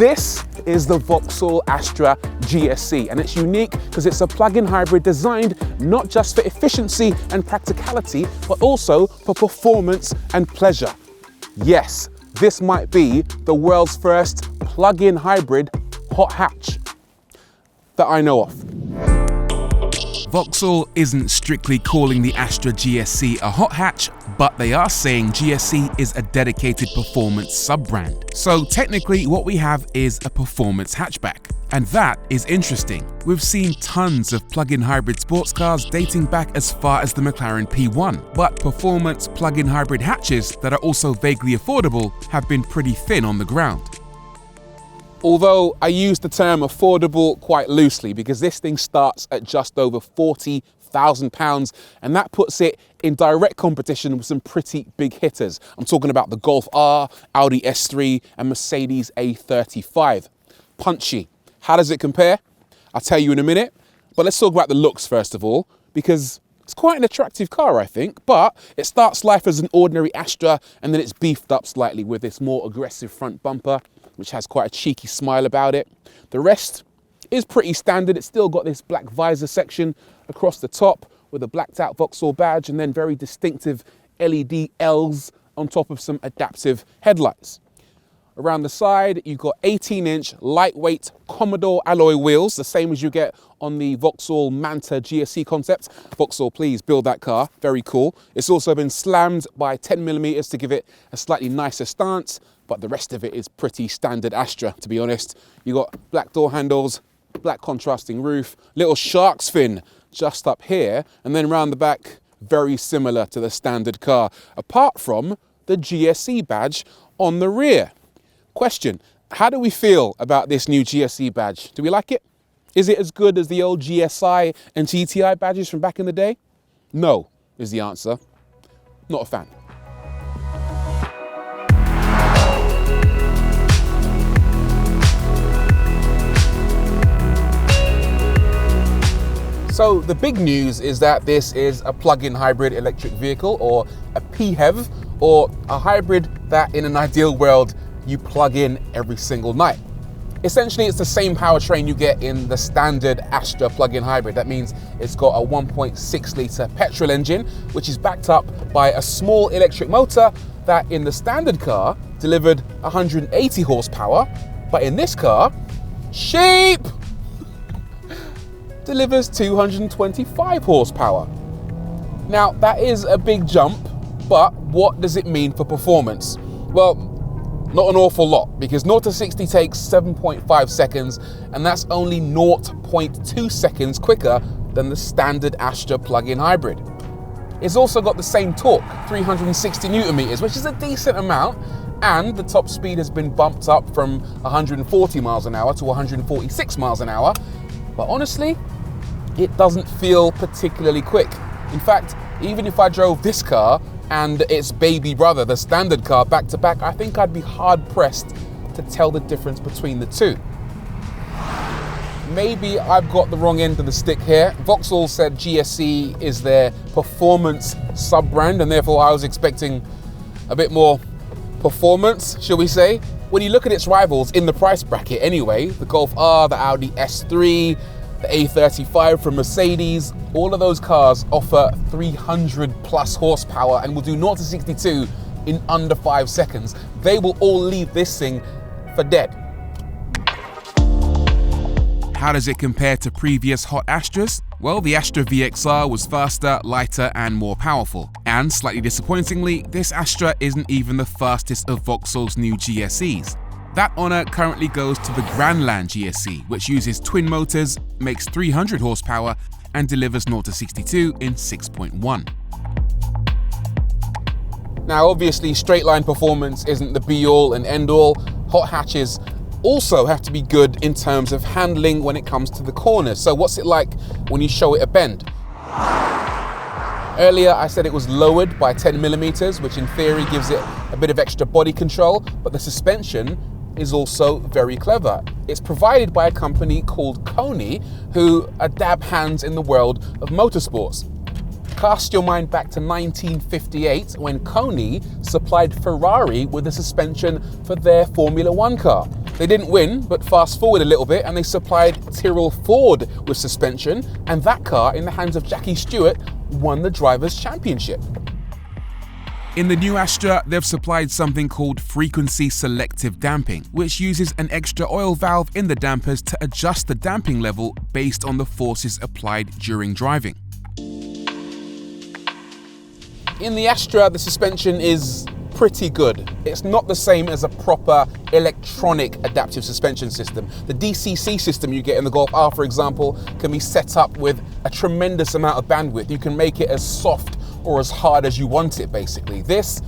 This is the Vauxhall Astra GSe, and it's unique because it's a plug-in hybrid designed not just for efficiency and practicality, but also for performance and pleasure. Yes, this might be the world's first plug-in hybrid hot hatch that I know of. Vauxhall isn't strictly calling the Astra GSe a hot hatch, but they are saying GSe is a dedicated performance sub-brand. So technically what we have is a performance hatchback. And that is interesting. We've seen tons of plug-in hybrid sports cars dating back as far as the McLaren P1, but performance plug-in hybrid hatches that are also vaguely affordable have been pretty thin on the ground. Although I use the term affordable quite loosely because this thing starts at just over £40,000, and that puts it in direct competition with some pretty big hitters. I'm talking about the Golf R, Audi S3 and Mercedes A35. Punchy. How does it compare? I'll tell you in a minute, but let's talk about the looks first of all, because it's quite an attractive car, I think, but it starts life as an ordinary Astra and then it's beefed up slightly with this more aggressive front bumper, which has quite a cheeky smile about it. The rest is pretty standard. It's still got this black visor section across the top with a blacked out Vauxhall badge and then very distinctive LED Ls on top of some adaptive headlights. Around the side, you've got 18-inch lightweight Commodore alloy wheels, the same as you get on the Vauxhall Manta GSe concept. Vauxhall, please build that car. Very cool. It's also been slammed by 10mm to give it a slightly nicer stance, but the rest of it is pretty standard Astra, to be honest. You've got black door handles, black contrasting roof, little shark's fin just up here, and then round the back, very similar to the standard car, apart from the GSe badge on the rear. Question, how do we feel about this new GSe badge? Do we like it? Is it as good as the old GSI and GTI badges from back in the day? No, is the answer. Not a fan. So the big news is that this is a plug-in hybrid electric vehicle, or a PHEV, or a hybrid that in an ideal world you plug in every single night. Essentially, it's the same powertrain you get in the standard Astra plug-in hybrid. That means it's got a 1.6 litre petrol engine, which is backed up by a small electric motor that in the standard car delivered 180 horsepower, but in this car, sheep, delivers 225 horsepower. Now, that is a big jump, but what does it mean for performance? Well, not an awful lot, because 0 to 60 takes 7.5 seconds, and that's only 0.2 seconds quicker than the standard Astra plug-in hybrid. It's also got the same torque, 360 Newton meters, which is a decent amount, and the top speed has been bumped up from 140 miles an hour to 146 miles an hour, but honestly, it doesn't feel particularly quick. In fact, even if I drove this car and its baby brother, the standard car, back to back, I think I'd be hard pressed to tell the difference between the two. Maybe I've got the wrong end of the stick here. Vauxhall said GSe is their performance sub-brand, and therefore I was expecting a bit more performance, shall we say. When you look at its rivals in the price bracket anyway, the Golf R, the Audi S3, the A35 from Mercedes, all of those cars offer 300 plus horsepower and will do 0 to 62 in under 5 seconds. They will all leave this thing for dead. How does it compare to previous hot Astras? Well, the Astra VXR was faster, lighter and more powerful. And slightly disappointingly, this Astra isn't even the fastest of Vauxhall's new GSEs. That honour currently goes to the Grandland GSe, which uses twin motors, makes 300 horsepower and delivers 0 to 62 in 6.1. Now obviously straight line performance isn't the be all and end all. Hot hatches also have to be good in terms of handling when it comes to the corners. So what's it like when you show it a bend? Earlier I said it was lowered by 10mm, which in theory gives it a bit of extra body control, but the suspension is also very clever. It's provided by a company called Koni, who are dab hands in the world of motorsports. Cast your mind back to 1958 when Koni supplied Ferrari with a suspension for their Formula One car. They didn't win, but fast forward a little bit and they supplied Tyrrell Ford with suspension, and that car, in the hands of Jackie Stewart, won the Drivers' Championship. In the new Astra, they've supplied something called frequency selective damping, which uses an extra oil valve in the dampers to adjust the damping level based on the forces applied during driving. In the Astra, the suspension is pretty good. It's not the same as a proper electronic adaptive suspension system. The DCC system you get in the Golf R, for example, can be set up with a tremendous amount of bandwidth. You can make it as soft or as hard as you want it, basically. This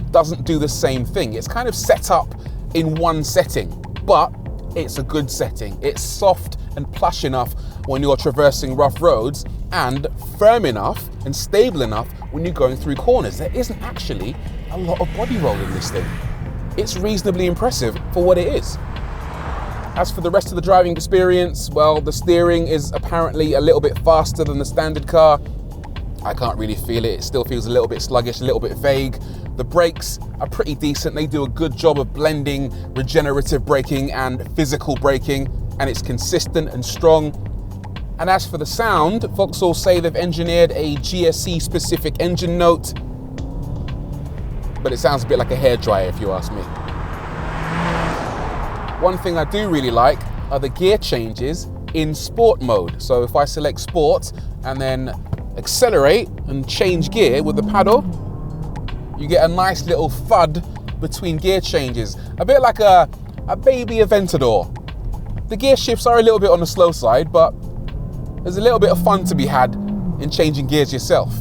doesn't do the same thing. It's kind of set up in one setting, but it's a good setting. It's soft and plush enough when you're traversing rough roads, and firm enough and stable enough when you're going through corners. There isn't actually a lot of body roll in this thing. It's reasonably impressive for what it is. As for the rest of the driving experience, well, the steering is apparently a little bit faster than the standard car. I can't really feel it. It still feels a little bit sluggish, a little bit vague. The brakes are pretty decent. They do a good job of blending regenerative braking and physical braking, and it's consistent and strong. And as for the sound, Vauxhall say they've engineered a GSe specific engine note, but it sounds a bit like a hairdryer if you ask me. One thing I do really like are the gear changes in sport mode. So if I select sport and then accelerate and change gear with the paddle, you get a nice little thud between gear changes. A bit like a baby Aventador. The gear shifts are a little bit on the slow side, but there's a little bit of fun to be had in changing gears yourself.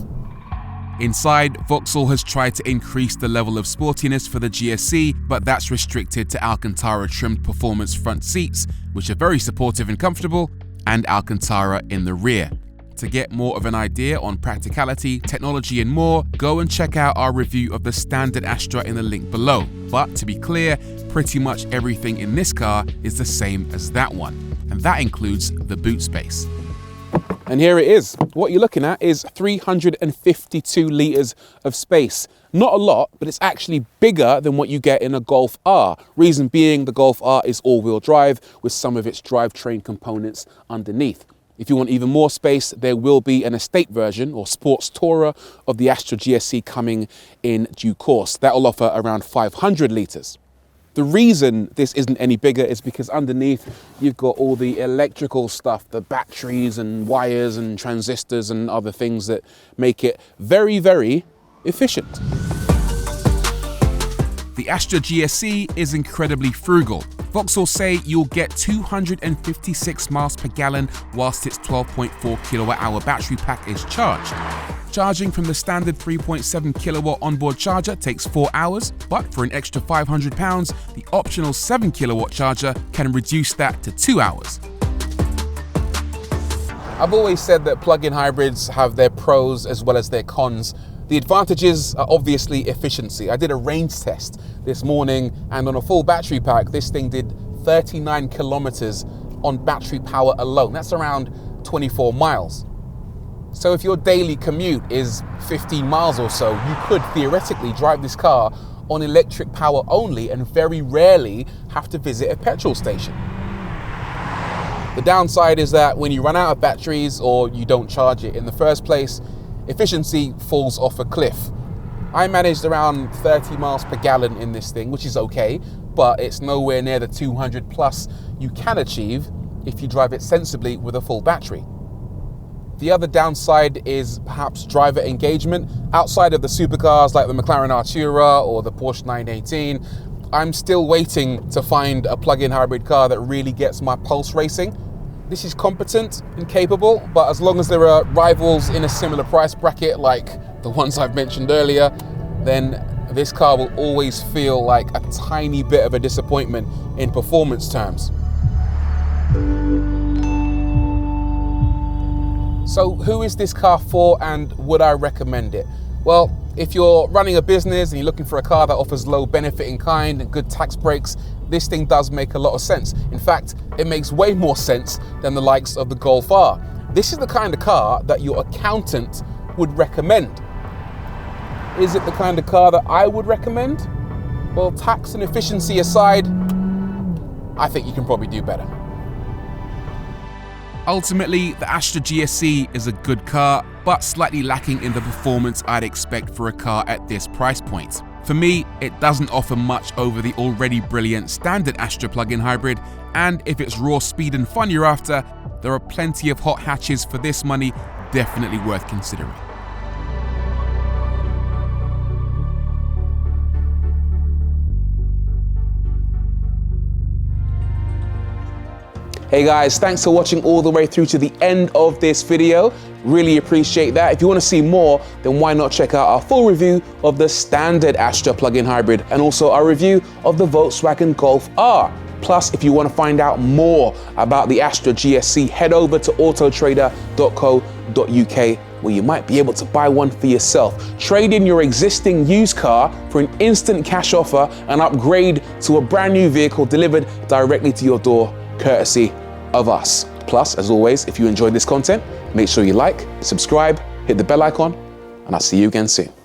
Inside, Vauxhall has tried to increase the level of sportiness for the GSe, but that's restricted to Alcantara trimmed performance front seats, which are very supportive and comfortable, and Alcantara in the rear. To get more of an idea on practicality, technology and more, go and check out our review of the standard Astra in the link below. But to be clear, pretty much everything in this car is the same as that one, and that includes the boot space. And here it is. What you're looking at is 352 litres of space. Not a lot, but it's actually bigger than what you get in a Golf R. Reason being, the Golf R is all-wheel drive with some of its drivetrain components underneath. If you want even more space, there will be an estate version or sports tourer of the Astra GSe coming in due course. That will offer around 500 litres. The reason this isn't any bigger is because underneath you've got all the electrical stuff, the batteries and wires and transistors and other things that make it very, very efficient. The Astra GSe is incredibly frugal. Vauxhall say you'll get 256 miles per gallon whilst its 12.4 kilowatt-hour battery pack is charged. Charging from the standard 3.7 kilowatt onboard charger takes 4 hours, but for an extra £500, the optional 7 kilowatt charger can reduce that to 2 hours. I've always said that plug-in hybrids have their pros as well as their cons. The advantages are obviously efficiency. I did a range test this morning, and on a full battery pack, this thing did 39 kilometers on battery power alone. That's around 24 miles. So if your daily commute is 15 miles or so, you could theoretically drive this car on electric power only and very rarely have to visit a petrol station. The downside is that when you run out of batteries or you don't charge it in the first place, efficiency falls off a cliff. I managed around 30 miles per gallon in this thing, which is okay, but it's nowhere near the 200 plus you can achieve if you drive it sensibly with a full battery. The other downside is perhaps driver engagement. Outside of the supercars like the McLaren Artura or the Porsche 918, I'm still waiting to find a plug-in hybrid car that really gets my pulse racing. This is competent and capable, but as long as there are rivals in a similar price bracket like the ones I've mentioned earlier, then this car will always feel like a tiny bit of a disappointment in performance terms. So who is this car for, and would I recommend it? Well, if you're running a business and you're looking for a car that offers low benefit in kind and good tax breaks, this thing does make a lot of sense. In fact, it makes way more sense than the likes of the Golf R. This is the kind of car that your accountant would recommend. Is it the kind of car that I would recommend? Well, tax and efficiency aside, I think you can probably do better. Ultimately, the Astra GSe is a good car, but slightly lacking in the performance I'd expect for a car at this price point. For me, it doesn't offer much over the already brilliant standard Astra plug-in hybrid, and if it's raw speed and fun you're after, there are plenty of hot hatches for this money, definitely worth considering. Hey guys, thanks for watching all the way through to the end of this video. Really appreciate that. If you want to see more, then why not check out our full review of the standard Astra plug-in hybrid and also our review of the Volkswagen Golf R. Plus, if you want to find out more about the Astra GSe, head over to autotrader.co.uk where you might be able to buy one for yourself. Trade in your existing used car for an instant cash offer and upgrade to a brand new vehicle delivered directly to your door, courtesy of us. Plus, as always, if you enjoyed this content, make sure you like, subscribe, hit the bell icon, and I'll see you again soon.